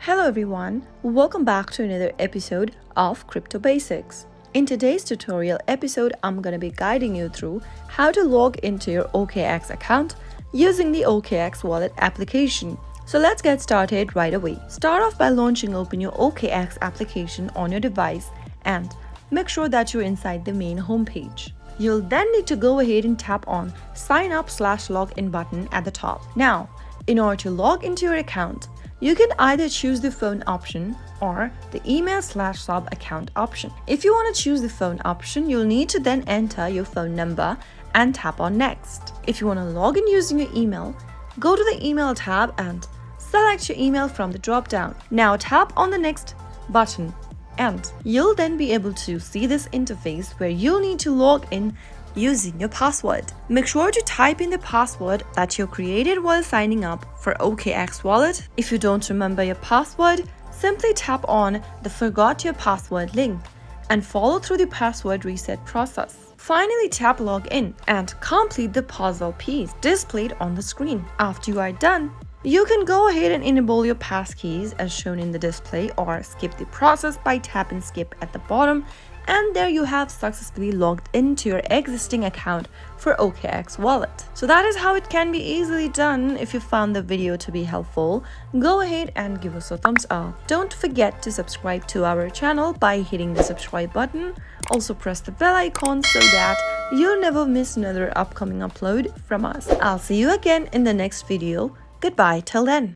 Hello everyone, welcome back to another episode of Crypto Basics. In today's tutorial episode, I'm going to be guiding you through how to log into your OKX account using the OKX wallet application. So let's get started right away. Start off by launching open your OKX application on your device and make sure that you're inside the main homepage. You'll then need to go ahead and tap on sign up/login button at the top. Now, in order to log into your account, you can either choose the phone option or the email/sub account option. If you want to choose the phone option, you'll need to then enter your phone number and tap on next. If you want to log in using your email, go to the email tab and select your email from the drop down. Now tap on the next button and you'll then be able to see this interface where you'll need to log in using your password. Make sure to type in the password that you created while signing up for OKX wallet. If you don't remember your password, simply tap on the forgot your password link and follow through the password reset process. Finally, tap login and complete the puzzle piece displayed on the screen. After you are done, you can go ahead and enable your passkeys as shown in the display or skip the process by tapping skip at the bottom, and there you have successfully logged into your existing account for OKX wallet. So that is how it can be easily done. If you found the video to be helpful, go ahead and give us a thumbs up. Don't forget to subscribe to our channel by hitting the subscribe button. Also press the bell icon so that you'll never miss another upcoming upload from us. I'll see you again in the next video. Goodbye till then.